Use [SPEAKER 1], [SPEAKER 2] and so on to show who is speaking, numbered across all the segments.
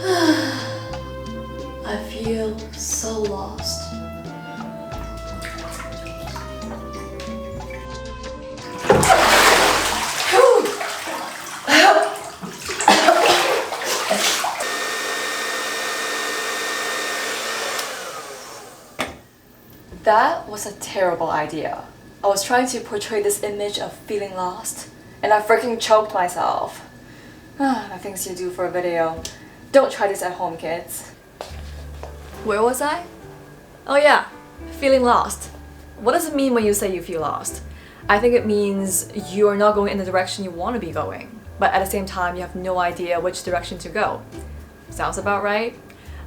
[SPEAKER 1] I feel so lost.
[SPEAKER 2] That was a terrible idea. I was trying to portray this image of feeling lost, and I freaking choked myself. The things you do for a video. Don't try this at home, kids. Where was I? Oh yeah, feeling lost. What does it mean when you say you feel lost? I think it means you are not going in the direction you want to be going, but at the same time you have no idea which direction to go. Sounds about right?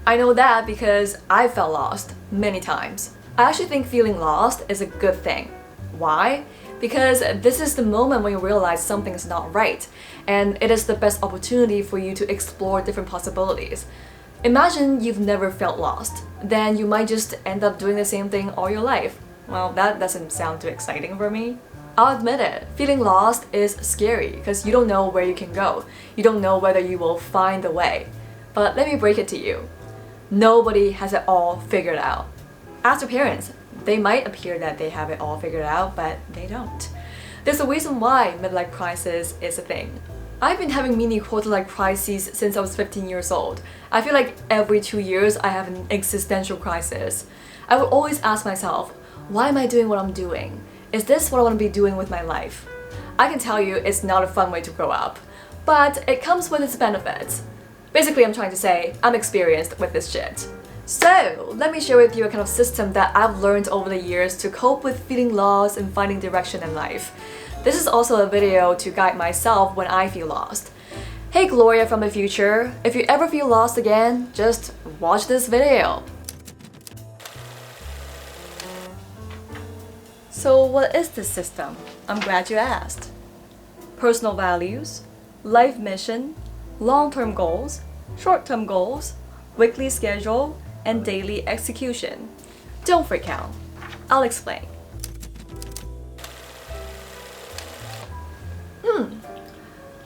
[SPEAKER 2] I know that because I felt lost many times. I actually think feeling lost is a good thing. Why? Because this is the moment when you realize something is not right, and it is the best opportunity for you to explore different possibilities. Imagine you've never felt lost, then you might just end up doing the same thing all your life. Well, that doesn't sound too exciting for me. I'll admit it, feeling lost is scary because you don't know where you can go. You don't know whether you will find the way. But let me break it to you. Nobody has it all figured out. Ask your parents. They might appear that they have it all figured out, but they don't. There's a reason why midlife crisis is a thing. I've been having mini quarter-life crises since I was 15 years old. I feel like every 2 years I have an existential crisis. I would always ask myself, why am I doing what I'm doing? Is this what I want to be doing with my life? I can tell you it's not a fun way to grow up, but it comes with its benefits. Basically, I'm trying to say I'm experienced with this shit. So, let me share with you a kind of system that I've learned over the years to cope with feeling lost and finding direction in life. This is also a video to guide myself when I feel lost. Hey Gloria from the future, if you ever feel lost again, just watch this video. So what is this system? I'm glad you asked. Personal values, life mission, long-term goals, short-term goals, weekly schedule, and daily execution. Don't freak out. I'll explain.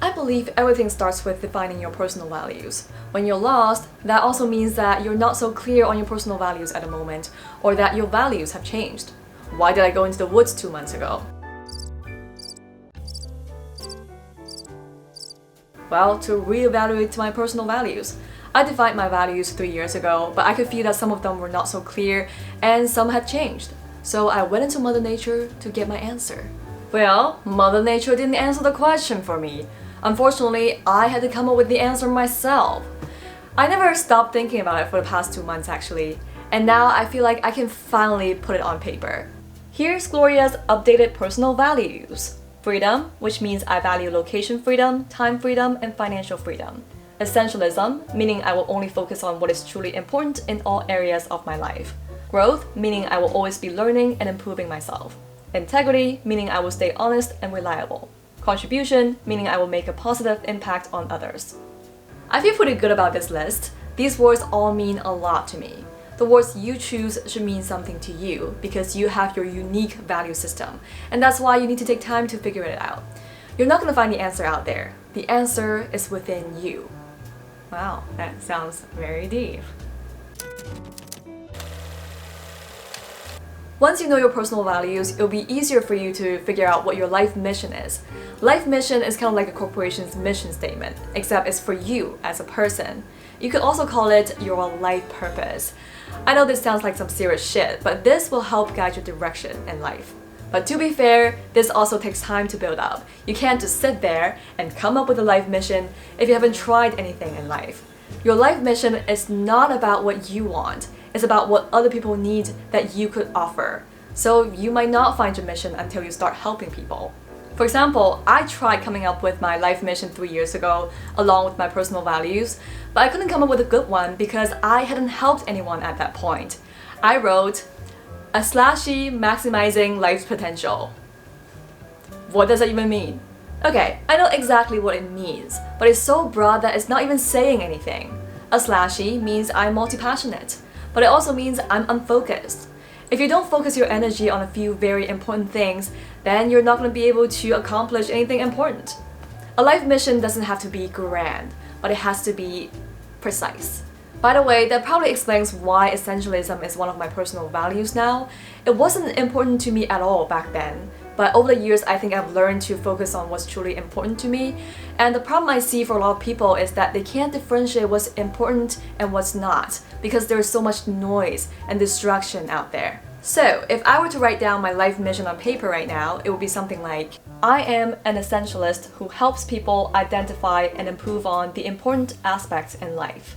[SPEAKER 2] I believe everything starts with defining your personal values. When you're lost, that also means that you're not so clear on your personal values at the moment, or that your values have changed. Why did I go into the woods 2 months ago? Well, to reevaluate my personal values. I defined my values 3 years ago, but I could feel that some of them were not so clear and some had changed. So I went into Mother Nature to get my answer. Well, Mother Nature didn't answer the question for me. Unfortunately, I had to come up with the answer myself. I never stopped thinking about it for the past 2 months actually, and now I feel like I can finally put it on paper. Here's Gloria's updated personal values. Freedom, which means I value location freedom, time freedom, and financial freedom. Essentialism, meaning I will only focus on what is truly important in all areas of my life. Growth, meaning I will always be learning and improving myself. Integrity, meaning I will stay honest and reliable. Contribution, meaning I will make a positive impact on others. I feel pretty good about this list. These words all mean a lot to me. The words you choose should mean something to you because you have your unique value system, and that's why you need to take time to figure it out. You're not going to find the answer out there. The answer is within you. Wow, that sounds very deep. Once you know your personal values, it'll be easier for you to figure out what your life mission is. Life mission is kind of like a corporation's mission statement, except it's for you as a person. You could also call it your life purpose. I know this sounds like some serious shit, but this will help guide your direction in life. But to be fair, this also takes time to build up. You can't just sit there and come up with a life mission if you haven't tried anything in life. Your life mission is not about what you want. It's about what other people need that you could offer. So you might not find your mission until you start helping people. For example, I tried coming up with my life mission 3 years ago along with my personal values, but I couldn't come up with a good one because I hadn't helped anyone at that point. I wrote, a slashy maximizing life's potential. What does that even mean? Okay, I know exactly what it means, but it's so broad that it's not even saying anything. A slashy means I'm multi-passionate, but it also means I'm unfocused. If you don't focus your energy on a few very important things, then you're not going to be able to accomplish anything important. A life mission doesn't have to be grand, but it has to be precise. By the way, that probably explains why essentialism is one of my personal values now. It wasn't important to me at all back then, but over the years I think I've learned to focus on what's truly important to me. And the problem I see for a lot of people is that they can't differentiate what's important and what's not, because there's so much noise and distraction out there. So, if I were to write down my life mission on paper right now, it would be something like, I am an essentialist who helps people identify and improve on the important aspects in life.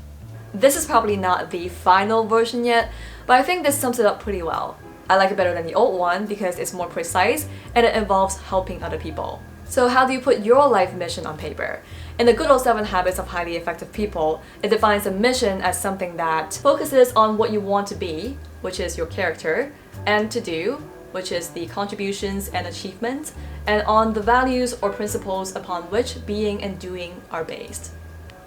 [SPEAKER 2] This is probably not the final version yet, but I think this sums it up pretty well. I like it better than the old one because it's more precise and it involves helping other people. So how do you put your life mission on paper? In the Good Old 7 Habits of Highly Effective People, it defines a mission as something that focuses on what you want to be, which is your character, and to do, which is the contributions and achievements, and on the values or principles upon which being and doing are based.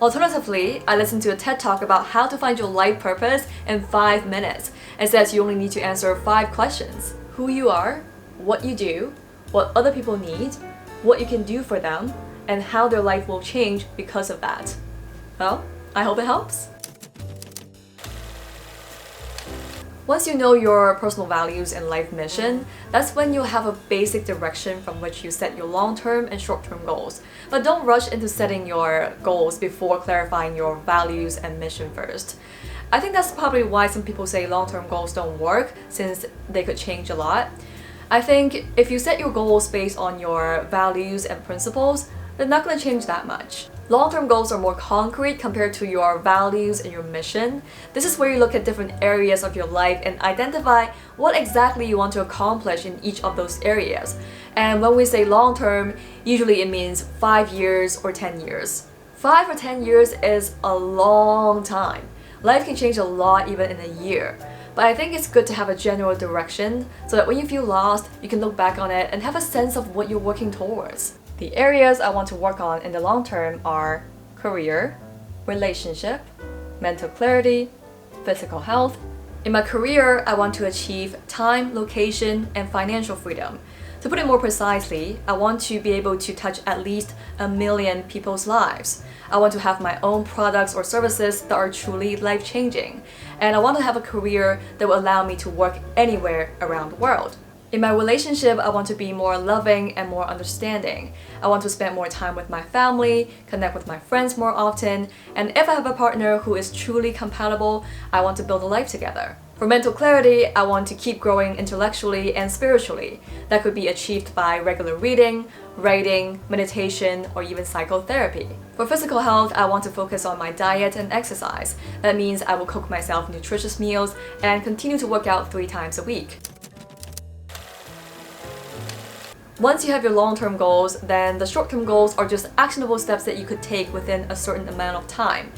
[SPEAKER 2] Alternatively, I listened to a TED Talk about how to find your life purpose in 5 minutes. It says you only need to answer 5 questions: who you are, what you do, what other people need, what you can do for them, and how their life will change because of that. Well, I hope it helps. Once you know your personal values and life mission, that's when you'll have a basic direction from which you set your long-term and short-term goals. But don't rush into setting your goals before clarifying your values and mission first. I think that's probably why some people say long-term goals don't work, since they could change a lot. I think if you set your goals based on your values and principles, they're not going to change that much. Long-term goals are more concrete compared to your values and your mission. This is where you look at different areas of your life and identify what exactly you want to accomplish in each of those areas. And when we say long-term, usually it means 5 years or 10 years. 5 or 10 years is a long time. Life can change a lot even in a year. But I think it's good to have a general direction so that when you feel lost, you can look back on it and have a sense of what you're working towards. The areas I want to work on in the long term are career, relationship, mental clarity, physical health. In my career, I want to achieve time, location, and financial freedom. To put it more precisely, I want to be able to touch at least 1 million people's lives. I want to have my own products or services that are truly life-changing. And I want to have a career that will allow me to work anywhere around the world. In my relationship, I want to be more loving and more understanding. I want to spend more time with my family, connect with my friends more often, and if I have a partner who is truly compatible, I want to build a life together. For mental clarity, I want to keep growing intellectually and spiritually. That could be achieved by regular reading, writing, meditation, or even psychotherapy. For physical health, I want to focus on my diet and exercise. That means I will cook myself nutritious meals and continue to work out 3 times a week. Once you have your long-term goals, then the short-term goals are just actionable steps that you could take within a certain amount of time.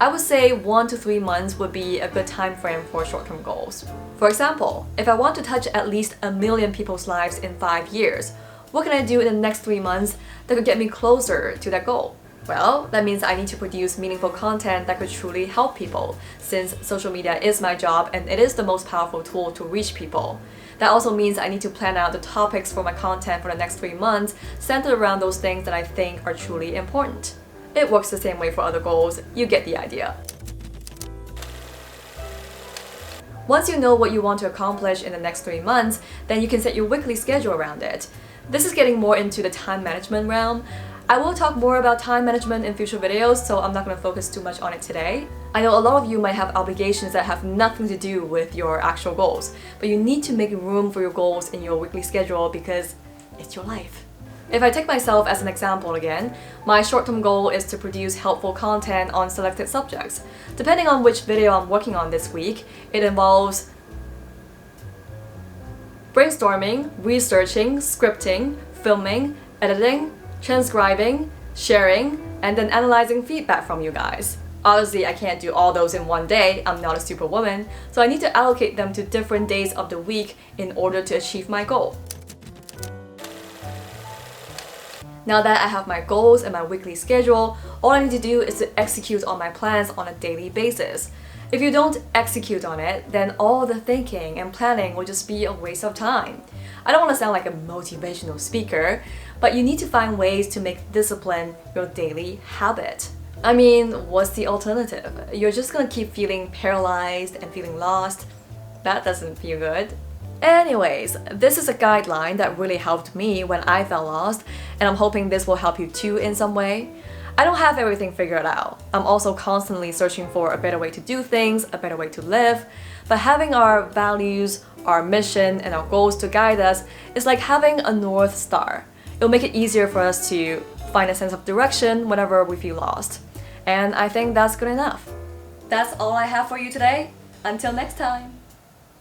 [SPEAKER 2] I would say 1 to 3 months would be a good time frame for short-term goals. For example, if I want to touch at least 1 million people's lives in 5 years, what can I do in the next 3 months that could get me closer to that goal? Well, that means I need to produce meaningful content that could truly help people, since social media is my job and it is the most powerful tool to reach people. That also means I need to plan out the topics for my content for the next 3 months, centered around those things that I think are truly important. It works the same way for other goals, you get the idea. Once you know what you want to accomplish in the next 3 months, then you can set your weekly schedule around it. This is getting more into the time management realm. I will talk more about time management in future videos, so I'm not going to focus too much on it today. I know a lot of you might have obligations that have nothing to do with your actual goals, but you need to make room for your goals in your weekly schedule because it's your life. If I take myself as an example again, my short-term goal is to produce helpful content on selected subjects. Depending on which video I'm working on this week, it involves brainstorming, researching, scripting, filming, editing, transcribing, sharing, and then analyzing feedback from you guys. Obviously, I can't do all those in one day, I'm not a superwoman, so I need to allocate them to different days of the week in order to achieve my goal. Now that I have my goals and my weekly schedule, all I need to do is to execute on my plans on a daily basis. If you don't execute on it, then all the thinking and planning will just be a waste of time. I don't want to sound like a motivational speaker, but you need to find ways to make discipline your daily habit. I mean, what's the alternative? You're just gonna keep feeling paralyzed and feeling lost. That doesn't feel good. Anyways, this is a guideline that really helped me when I felt lost, and I'm hoping this will help you too in some way. I don't have everything figured out. I'm also constantly searching for a better way to do things, a better way to live. But having our values, our mission, and our goals to guide us is like having a North Star. It'll make it easier for us to find a sense of direction whenever we feel lost. And I think that's good enough. That's all I have for you today. Until next time.